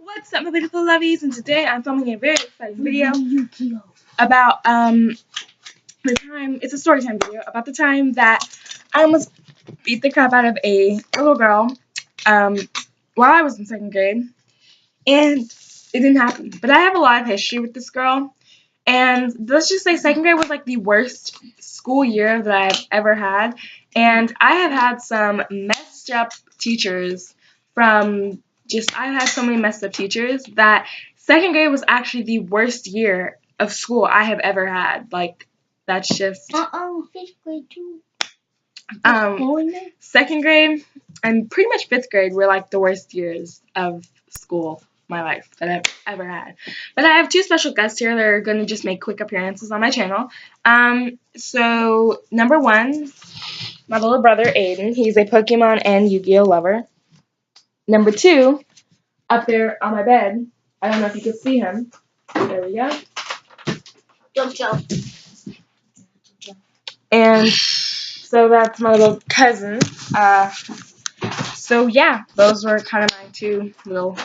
What's up, my beautiful lovies? And today I'm filming a very exciting video about the time. It's a story time video about the time that I almost beat the crap out of a little girl while I was in second grade, and it didn't happen. But I have a lot of history with this girl, and let's just say second grade was like the worst school year that I've ever had, and I have had some messed up teachers from I've had so many messed up teachers that second grade was actually the worst year of school I have ever had. Like, that's just Fifth grade too. Second grade and pretty much fifth grade were like the worst years of school, my life, that I've ever had. But I have two special guests here that are going to just make quick appearances on my channel. So number one, my little brother Aiden. He's a Pokemon and Yu-Gi-Oh lover. Number two, up there on my bed, I don't know if you can see him. There we go. Jump. And so that's my little cousin. So yeah, those were kind of my two little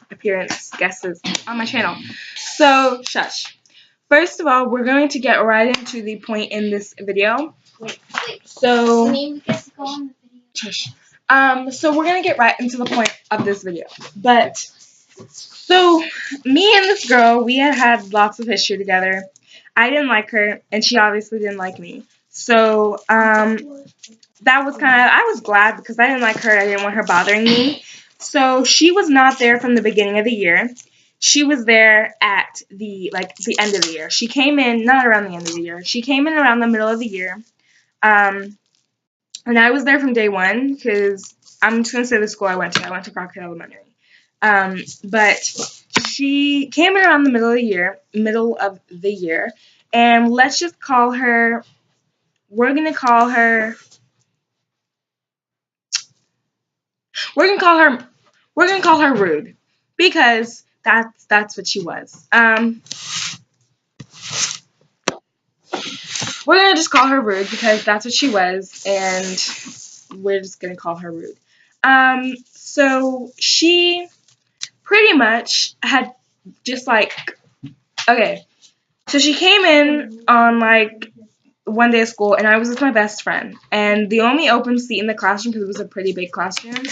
appearance guesses on my channel. So, shush. First of all, we're going to get right into the point in this video. Wait. So, We get to go on the video. shush. So we're gonna get right into the point of this video. But, so, me and this girl, we had lots of history together. I didn't like her, and she obviously didn't like me. So, that was I was glad because I didn't like her. I didn't want her bothering me. So she was not there from the beginning of the year. She was there at the end of the year. She came in not around the end of the year. She came in around the middle of the year. And I was there from day one because I'm just gonna say the school I went to. I went to Crockett Elementary. But she came in around the middle of the year, and let's just call her. We're gonna call her rude because that's what she was. We're gonna just call her rude because that's what she was, and we're just gonna call her rude. So she pretty much had just okay. So she came in on one day of school, and I was with my best friend, and the only open seat in the classroom, because it was a pretty big classroom,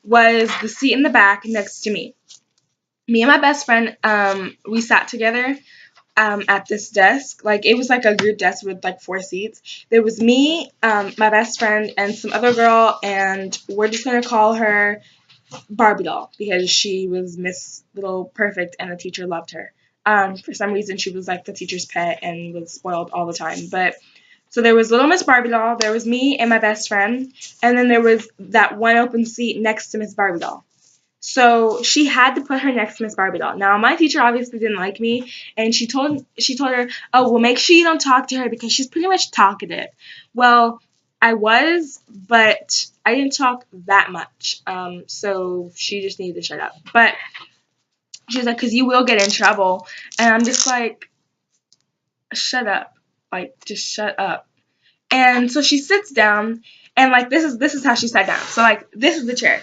was the seat in the back next to me. Me and my best friend, we sat together at this desk. It was like a group desk with 4 seats. There was me, my best friend, and some other girl, and we're just going to call her Barbie doll because she was Miss Little Perfect and the teacher loved her. For some reason, she was the teacher's pet and was spoiled all the time. But so there was little Miss Barbie doll, there was me and my best friend, and then there was that one open seat next to Miss Barbie doll. So she had to put her next to Miss Barbie doll. Now my teacher obviously didn't like me, and she told her, "Oh, well, make sure you don't talk to her because she's pretty much talkative." Well, I was, but I didn't talk that much. So she just needed to shut up. But she was like, "'Cause you will get in trouble," and I'm just like, "Shut up." Just shut up. And so she sits down, and this is how she sat down. So this is the chair.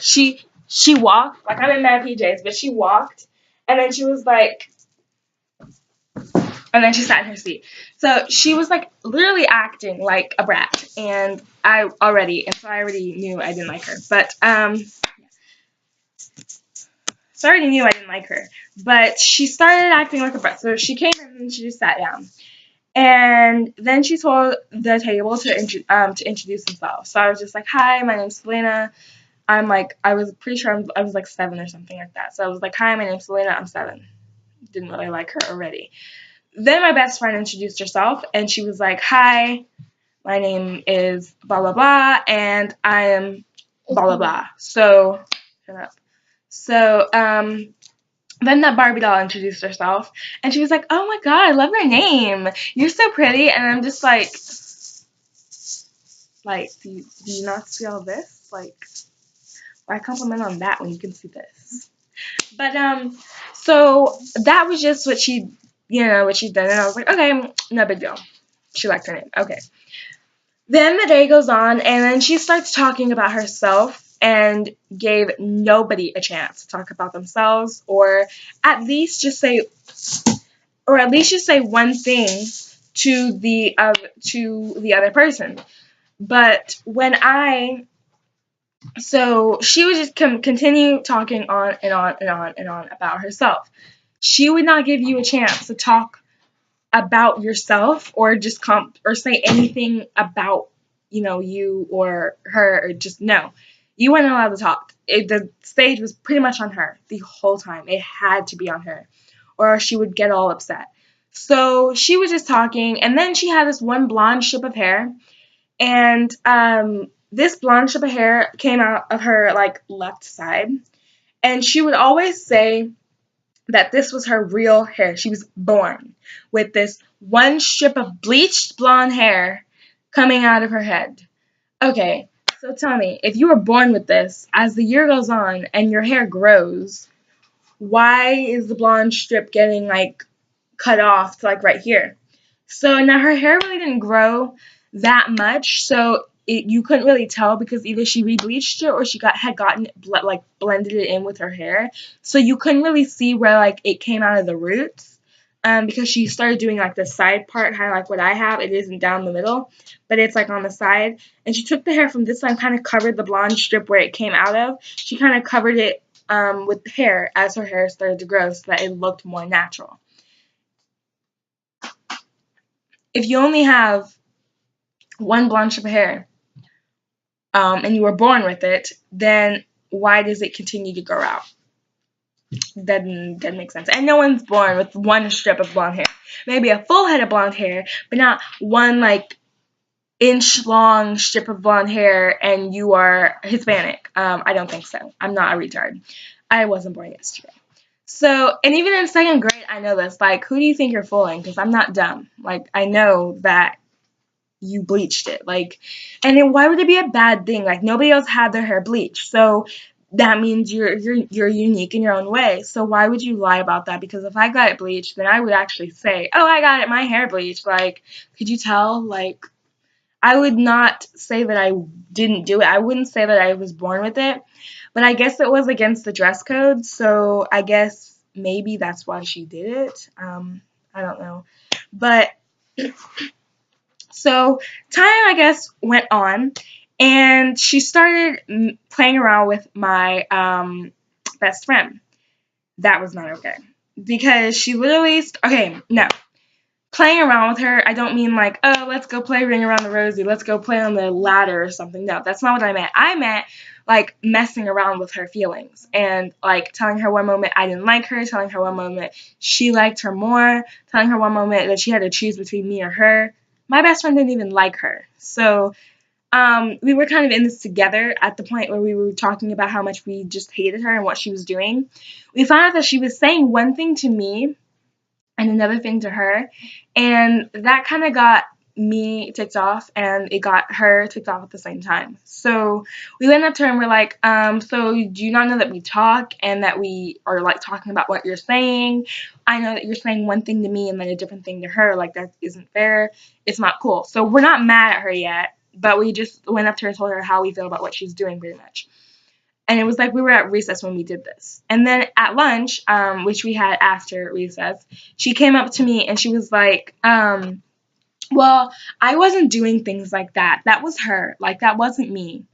She walked, I'm in my PJs, but she walked, and then she was and then she sat in her seat. So she was literally acting like a brat, and I already knew I didn't like her. But But she started acting like a brat. So she came in and she just sat down. And then she told the table to introduce themselves. So I was just like, "Hi, my name's Selena. I was pretty sure I was 7 or something like that. So I was like, "Hi, my name's Selena. I'm 7. Didn't really like her already. Then my best friend introduced herself, and she was like, "Hi, my name is blah, blah, blah, and I am blah, blah, blah." So, shut up. So, then that Barbie doll introduced herself, and she was like, "Oh my god, I love your name. You're so pretty." And I'm just do you not see all this? Why compliment on that when you can see this? But, so that was just what she'd done, and I was like, okay, no big deal. She liked her name. Okay. Then the day goes on, and then she starts talking about herself, and gave nobody a chance to talk about themselves, or at least just say one thing to the other person. But so she would just continue talking on and on and on and on about herself. She would not give you a chance to talk about yourself, or just or say anything about, you or her, or just no. You weren't allowed to talk. The stage was pretty much on her the whole time. It had to be on her, or she would get all upset. So she was just talking, and then she had this one blonde strip of hair, and this blonde strip of hair came out of her like left side, and she would always say that this was her real hair. She was born with this one strip of bleached blonde hair coming out of her head. Okay, so tell me, if you were born with this, as the year goes on and your hair grows, why is the blonde strip getting like cut off to like right here? So now her hair really didn't grow that much, so you couldn't really tell, because either she rebleached it or she had gotten blended it in with her hair. So you couldn't really see where like it came out of the roots, because she started doing like the side part, kind of like what I have. It isn't down the middle, but it's like on the side. And she took the hair from this side, kind of covered the blonde strip where it came out of. She kind of covered it with hair as her hair started to grow, so that it looked more natural. If you only have one blonde strip of hair, and you were born with it, then why does it continue to grow out? That makes sense. And no one's born with one strip of blonde hair. Maybe a full head of blonde hair, but not one like inch long strip of blonde hair, and you are Hispanic. I don't think so. I'm not a retard. I wasn't born yesterday. So, and even in second grade, I know this. Like, who do you think you're fooling? Because I'm not dumb. Like, I know that you bleached it. Like, and then why would it be a bad thing? Like, nobody else had their hair bleached. So that means you're unique in your own way. So why would you lie about that? Because if I got it bleached, then I would actually say, oh, I got my hair bleached. Like, could you tell? Like, I would not say that I didn't do it. I wouldn't say that I was born with it. But I guess it was against the dress code. So I guess maybe that's why she did it. I don't know. But so time, I guess, went on, and she started playing around with my best friend. That was not okay, because she literally playing around with her, I don't mean like, oh, let's go play Ring Around the Rosie, let's go play on the ladder or something. No, that's not what I meant. I meant like messing around with her feelings, and like telling her one moment I didn't like her, telling her one moment she liked her more, telling her one moment that she had to choose between me or her. My best friend didn't even like her. So we were kind of in this together at the point where we were talking about how much we just hated her and what she was doing. We found out that she was saying one thing to me and another thing to her, and that kind of got me ticked off, and it got her ticked off at the same time. So we went up to her and we're like, so do you not know that we talk and that we are like talking about what you're saying? I know that you're saying one thing to me and then a different thing to her. Like, that isn't fair. It's not cool. So we're not mad at her yet, but we just went up to her and told her how we feel about what she's doing, pretty much. And it was like we were at recess when we did this. And then at lunch, which we had after recess, she came up to me and she was like, well, I wasn't doing things like that. That was her. Like, that wasn't me.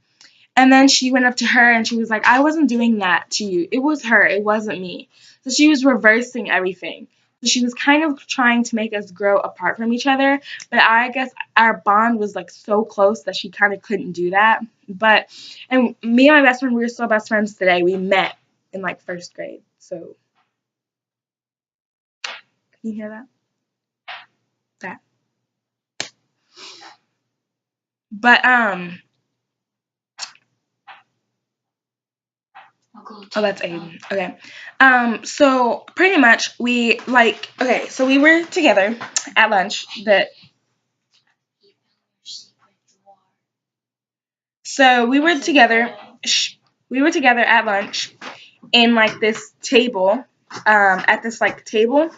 And then she went up to her and she was like, I wasn't doing that to you. It was her. It wasn't me. So she was reversing everything. So she was kind of trying to make us grow apart from each other. But I guess our bond was like so close that she kind of couldn't do that. And me and my best friend, we were still best friends today. We met in like first grade. So can you hear that? That. But oh, that's Aiden. Okay. So pretty much so we were together at lunch, so we were together at lunch in like this table, at this like table,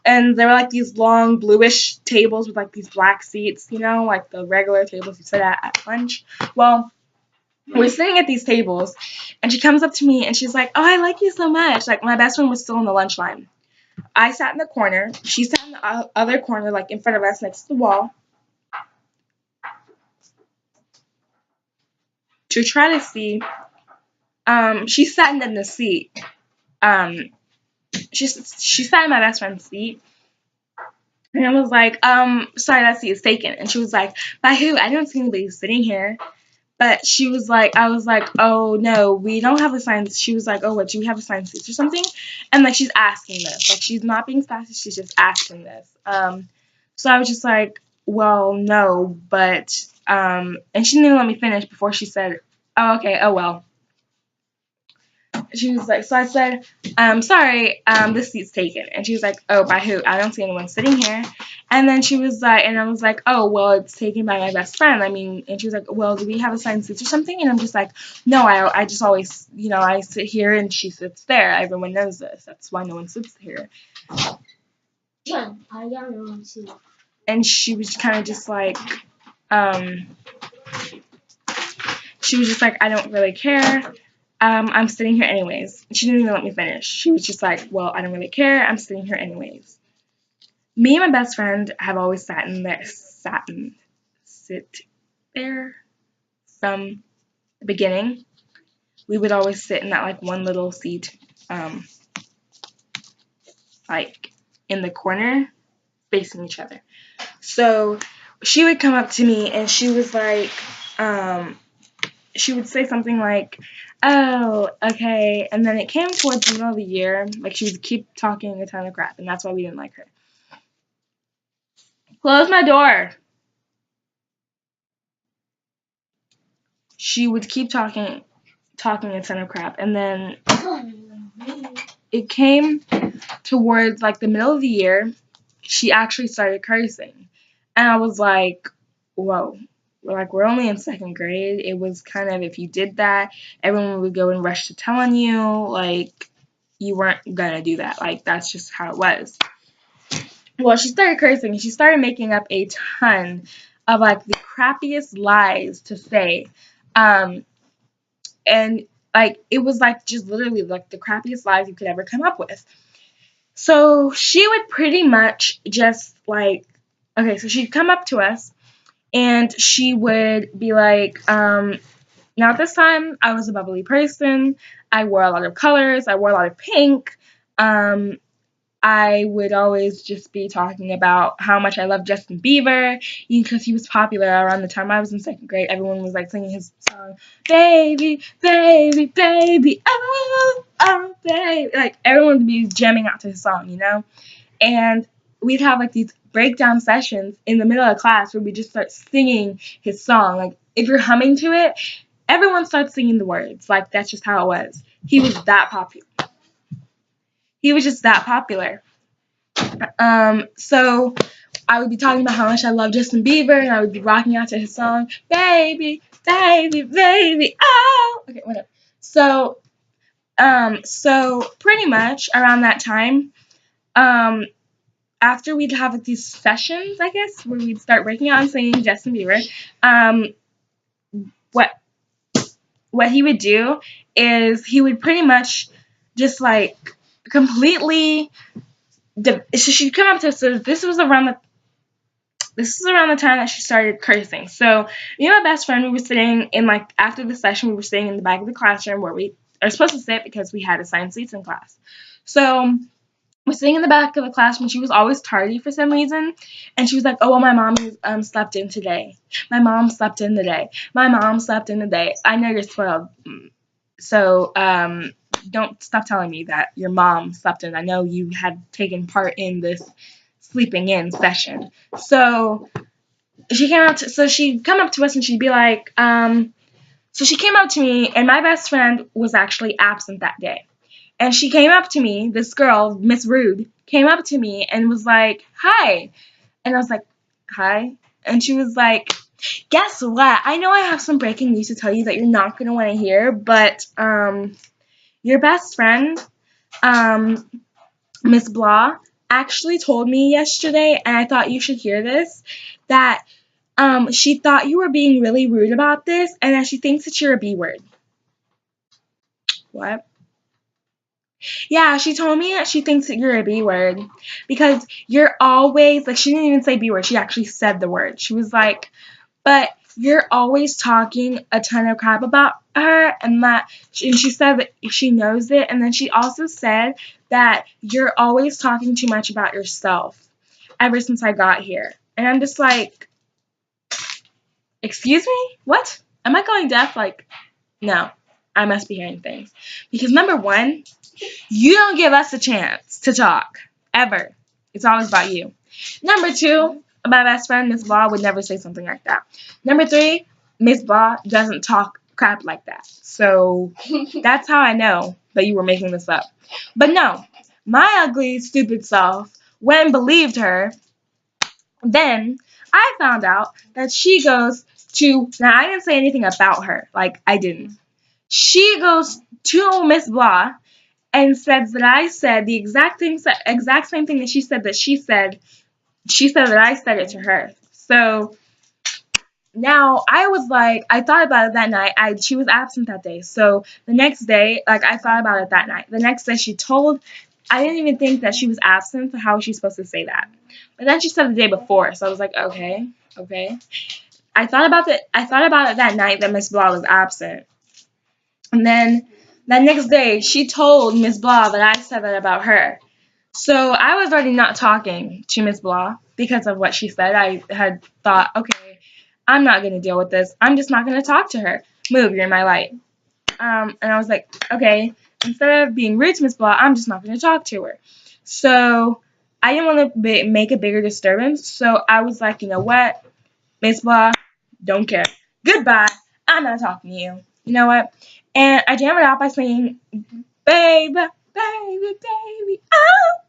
and there were like these long bluish tables with like these black seats, like the regular tables you sit at lunch. Well, We're sitting at these tables, and she comes up to me and she's like, "Oh, I like you so much." Like, my best friend was still in the lunch line. I sat in the corner. She sat in the other corner, like in front of us, next to the wall, to try to see. She sat in the seat. Um, she sat in my best friend's seat, and I was like, sorry, that seat is taken. And she was like, by who? I don't see anybody sitting here. But she was like, I was like, oh no, we don't have assigned. She was like, oh, what, do we have assigned seats or something? And like, she's asking this, like, she's not being sassy, she's just asking this. So I was just like, well, no, but and she didn't even let me finish before she said, oh, okay, oh well. She was like, so I said, sorry, this seat's taken. And she was like, oh, by who? I don't see anyone sitting here. And then she was like, and I was like, oh, well, it's taken by my best friend. I mean, and she was like, well, do we have assigned seats or something? And I'm just like, no, I just always, I sit here and she sits there. Everyone knows this. That's why no one sits here. Yeah, I got no one too. And she was kind of just like, she was just like, I don't really care. I'm sitting here anyways. She didn't even let me finish. She was just like, well, I don't really care. I'm sitting here anyways. Me and my best friend have always sit there from the beginning. We would always sit in that like one little seat, like in the corner, facing each other. So she would come up to me and she was like, she would say something like, oh, okay, and then it came towards the middle of the year, like she would keep talking a ton of crap, and that's why we didn't like her. Close my door. She would keep talking a ton of crap, and then it came towards like the middle of the year, she actually started cursing, and I was like, whoa. Like, we're only in second grade. It was kind of, if you did that, everyone would go and rush to tell on you. Like, you weren't gonna do that. Like, that's just how it was. Well, she started cursing. She started making up a ton of, like, the crappiest lies to say. And, like, it was, like, just literally, like, the crappiest lies you could ever come up with. So she would pretty much just, like, okay, so she'd come up to us, and she would be like, now, at this time, I was a bubbly person. I wore a lot of colors. I wore a lot of pink. I would always just be talking about how much I loved Justin Bieber, because he was popular around the time I was in second grade. Everyone was like singing his song, "Baby, baby, baby, oh, oh, baby." Like, everyone would be jamming out to his song, And we'd have like these breakdown sessions in the middle of class where we just start singing his song. Like, if you're humming to it, everyone starts singing the words. Like, that's just how it was. He was that popular. He was just that popular. So I would be talking about how much I love Justin Bieber, and I would be rocking out to his song, "Baby, baby, baby, oh." Okay, whatever. So pretty much around that time, after we'd have like these sessions, I guess, where we'd start breaking out and singing Justin Bieber, what he would do is he would pretty much just like completely. So she'd come up to us. So this was around the time that she started cursing. So me and my best friend, we were sitting in, like, after the session, we were sitting in the back of the classroom where we are supposed to sit because we had assigned seats in class. So we're sitting in the back of the classroom. She was always tardy for some reason, and she was like, "Oh, well, my mom slept in today. My mom slept in today. My mom slept in today. I know you're spoiled, so don't stop telling me that your mom slept in. I know you had taken part in this sleeping in session." So she'd come up to us and she'd be like, so she came up to me, and my best friend was actually absent that day. And she came up to me, this girl, Miss Rude, came up to me and was like, "Hi." And I was like, "Hi." And she was like, "Guess what? I know I have some breaking news to tell you that you're not going to want to hear, but your best friend, Miss Blah, actually told me yesterday, and I thought you should hear this, that she thought you were being really rude about this, and that she thinks that you're a B word. What? Yeah, she told me that she thinks that you're a B word because you're always, like, she didn't even say B word. She actually said the word. She was like, but you're always talking a ton of crap about her, and she said that she knows it, and then she also said that you're always talking too much about yourself ever since I got here. And I'm just like, excuse me? What? Am I going deaf? Like, no, I must be hearing things. Because number one, you don't give us a chance to talk, ever. It's always about you. Number two, my best friend, Miss Blah, would never say something like that. Number three, Miss Blah doesn't talk crap like that. So that's how I know that you were making this up. But no, my ugly, stupid self went and believed her. Then I found out that she goes to, now I didn't say anything about her. Like, I didn't. She goes to Miss Blah and says that I said the exact same thing that she said that she said. She said that I said it to her. So now I was like, I thought about it that night. She was absent that day. So the next day, like, I thought about it that night. The next day I didn't even think that she was absent. So how was she supposed to say that? But then she said the day before. So I was like, okay. I thought about it that night that Miss Blah was absent. And then that next day, she told Miss Blah that I said that about her. So I was already not talking to Miss Blah because of what she said. I had thought, okay, I'm not going to deal with this. I'm just not going to talk to her. Move, you're in my light. And I was like, okay, instead of being rude to Miss Blah, I'm just not going to talk to her. So I didn't want to make a bigger disturbance. So I was like, you know what, Miss Blah, don't care. Goodbye. I'm not talking to you. You know what? And I jammed it out by singing, baby, oh.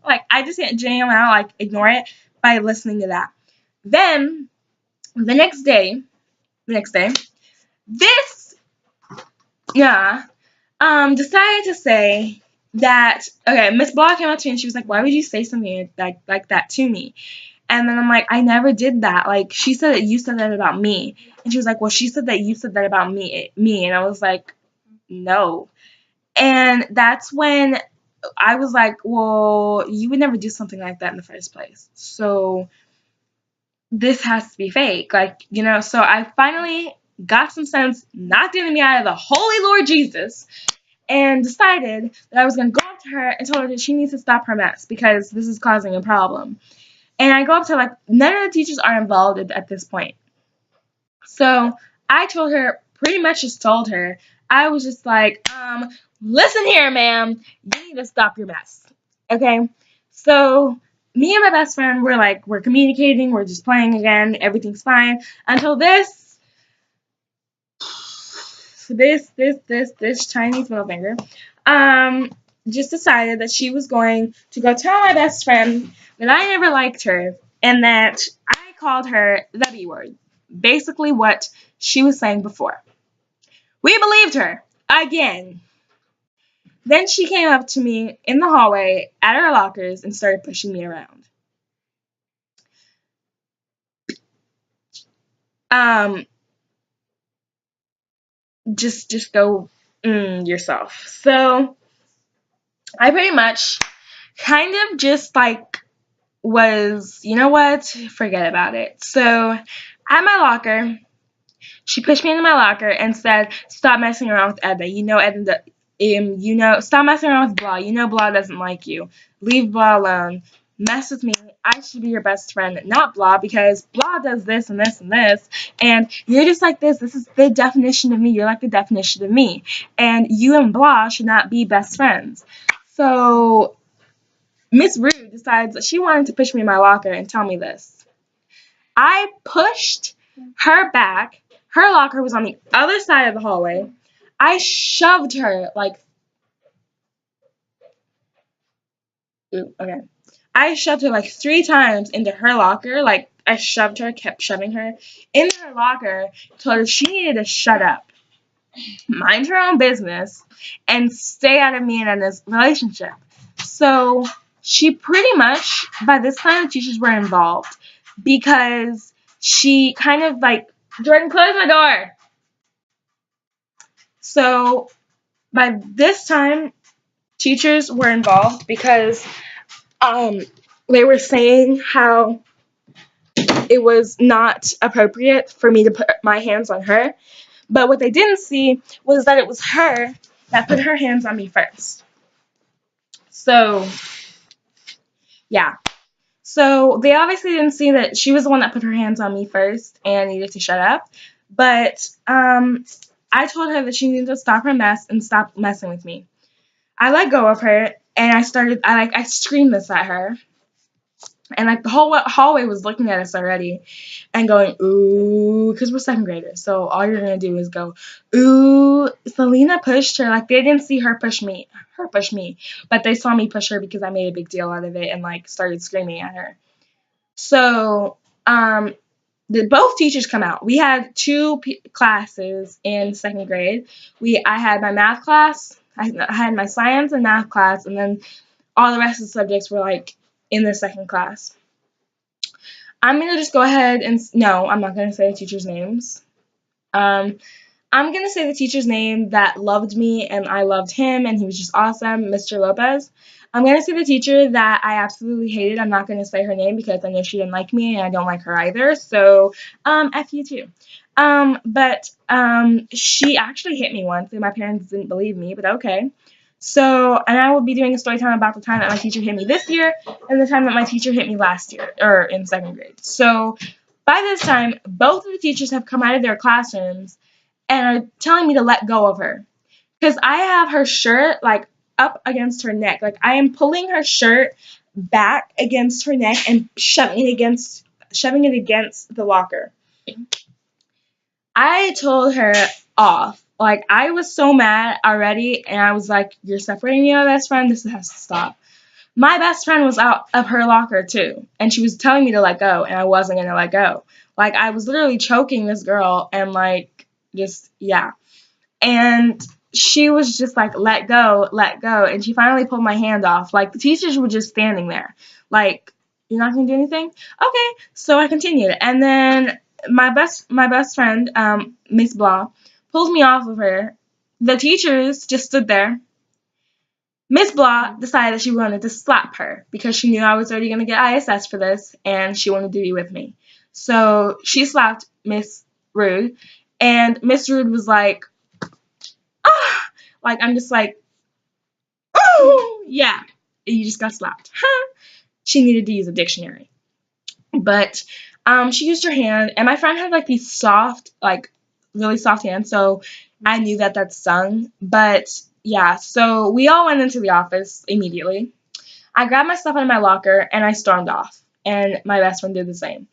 Like, I just can't jam out, like, ignore it by listening to that. Then, the next day, this, decided to say that, okay, Miss Blah came up to me and she was like, why would you say something like that to me? And then I'm like, I never did that. Like, she said that you said that about me. And she was like, well, she said that you said that about me. And I was like, no. And that's when I was like, well, you would never do something like that in the first place. So this has to be fake. Like, you know, so I finally got some sense, knocked the enemy out of the Holy Lord Jesus, and decided that I was going to go up to her and tell her that she needs to stop her mess because this is causing a problem. And I go up to her, like, none of the teachers are involved at this point. So I pretty much just told her, I was just like, listen here, ma'am, you need to stop your mess. Okay? So me and my best friend, we're communicating, we're just playing again, everything's fine. Until this Chinese middle finger, just decided that she was going to go tell my best friend that I never liked her and that I called her the B word. Basically what she was saying before. We believed her. Again. Then she came up to me in the hallway at her lockers and started pushing me around. Just go yourself. So I pretty much kind of just like was, you know what? Forget about it. So at my locker, she pushed me into my locker and said, stop messing around with Edna. You know Edna, stop messing around with Blah. You know Blah doesn't like you. Leave Blah alone. Mess with me. I should be your best friend, not Blah, because Blah does this and this and this, and you're just like this. This is the definition of me. You're like the definition of me, and you and Blah should not be best friends. So Miss Rude decides that she wanted to push me in my locker and tell me this. I pushed her back. Her locker was on the other side of the hallway. I shoved her I shoved her like 3 times into her locker. Like, I shoved her, kept shoving her into her locker, told her she needed to shut up, mind her own business, and stay out of me and this relationship. So she pretty much, by this time, the teachers were involved because she kind of like, Jordan, close the door. So by this time, teachers were involved because they were saying how it was not appropriate for me to put my hands on her. But what they didn't see was that it was her that put her hands on me first. So, yeah. So they obviously didn't see that she was the one that put her hands on me first and needed to shut up. But I told her that she needed to stop her mess and stop messing with me. I let go of her and I screamed this at her. And like the whole hallway was looking at us already and going, ooh, because we're second graders. So all you're going to do is go, ooh, Selena pushed her. Like they didn't see her push me, but they saw me push her because I made a big deal out of it and like started screaming at her. So both teachers come out. We had two classes in second grade. I had my math class, I had my science and math class, and then all the rest of the subjects were like in the second class. I'm going to just go ahead and, no, I'm not going to say the teachers' names. I'm going to say the teacher's name that loved me and I loved him and he was just awesome, Mr. Lopez. I'm going to say the teacher that I absolutely hated. I'm not going to say her name because I know she didn't like me and I don't like her either. So, F you too. But she actually hit me once and my parents didn't believe me, but okay. So, and I will be doing a story time about the time that my teacher hit me this year and the time that my teacher hit me last year, or in second grade. So, by this time, both of the teachers have come out of their classrooms and are telling me to let go of her. Because I have her shirt, like, up against her neck. Like, I am pulling her shirt back against her neck and shoving it against the locker. I told her off. Like, I was so mad already, and I was like, you're separating me, my best friend? This has to stop. My best friend was out of her locker, too, and she was telling me to let go, and I wasn't going to let go. Like, I was literally choking this girl, and, like, just, yeah. And she was just like, let go, and she finally pulled my hand off. Like, the teachers were just standing there. Like, you're not going to do anything? Okay, so I continued, and then my best friend, Miss Blah, pulls me off of her. The teachers just stood there. Miss Blah decided that she wanted to slap her because she knew I was already going to get ISS for this, and she wanted to be with me. So she slapped Miss Rude, and Miss Rude was like, ah! Like, I'm just like, oh, yeah, you just got slapped. Huh? She needed to use a dictionary. But she used her hand, and my friend had like these soft, like really soft hands, so I knew that stung. But yeah, so we all went into the office immediately. I grabbed my stuff out of my locker and I stormed off, and my best friend did the same.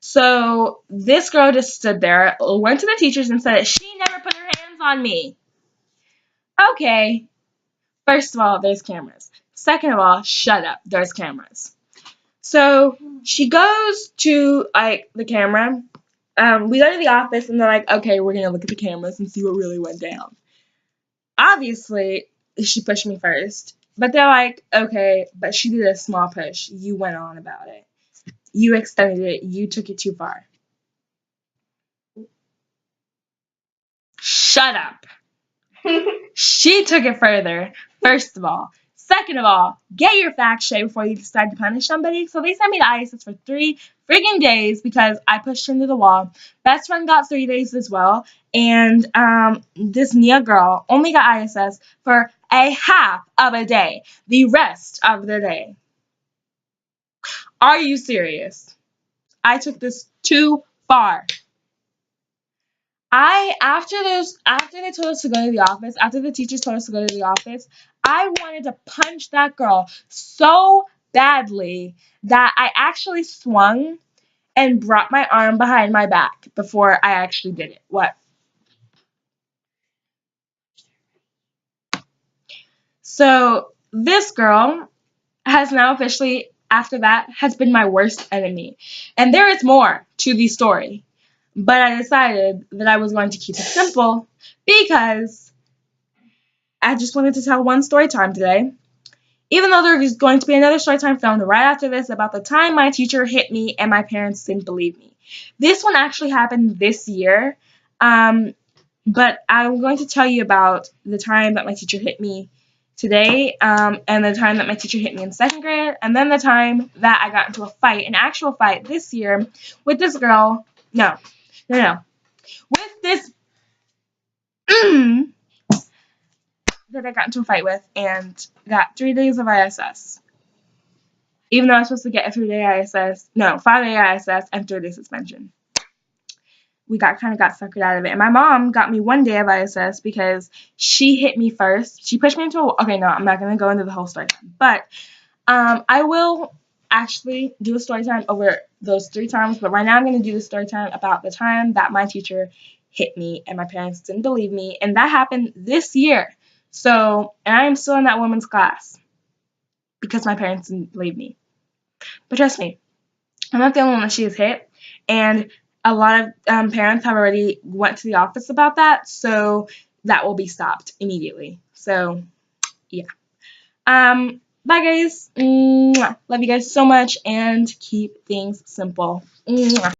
So this girl just stood there, went to the teachers and said she never put her hands on me. Okay, first of all, there's cameras. Second of all, shut up, there's cameras. So she goes to like the camera. We go to the office and they're like, okay, we're gonna look at the cameras and see what really went down. Obviously, she pushed me first, but they're like, okay, but she did a small push. You went on about it. You extended it. You took it too far. Shut up. She took it further, first of all. Second of all, get your facts straight before you decide to punish somebody. So they sent me to ISIS for 3 friggin' days because I pushed her into the wall. Best friend got 3 days as well. And this Nia girl only got ISS for a half of a day. The rest of the day. Are you serious? I took this too far. After they told us to go to the office, after the teachers told us to go to the office, I wanted to punch that girl so badly that I actually swung and brought my arm behind my back before I actually did it. What? So this girl has now officially, after that, has been my worst enemy. And there is more to the story. But I decided that I was going to keep it simple because I just wanted to tell one story time today. Even though there is going to be another story time filmed right after this about the time my teacher hit me and my parents didn't believe me. This one actually happened this year, but I'm going to tell you about the time that my teacher hit me today, and the time that my teacher hit me in 2nd grade, and then the time that I got into a fight, an actual fight this year with this girl. No. With this that I got into a fight with and got 3 days of ISS. Even though I was supposed to get a 3-day ISS, no, 5-day ISS and 3-day suspension. We got suckered out of it. And my mom got me 1 day of ISS because she hit me first. She pushed me into a, okay, no, I'm not going to go into the whole story time. But I will actually do a story time over those 3 times. But right now I'm going to do the story time about the time that my teacher hit me and my parents didn't believe me. And that happened this year. So, and I am still in that woman's class because my parents didn't believe me. But trust me, I'm not the only one that she has hit. And a lot of parents have already went to the office about that. So that will be stopped immediately. So, yeah. Bye, guys. Mwah. Love you guys so much and keep things simple. Mwah.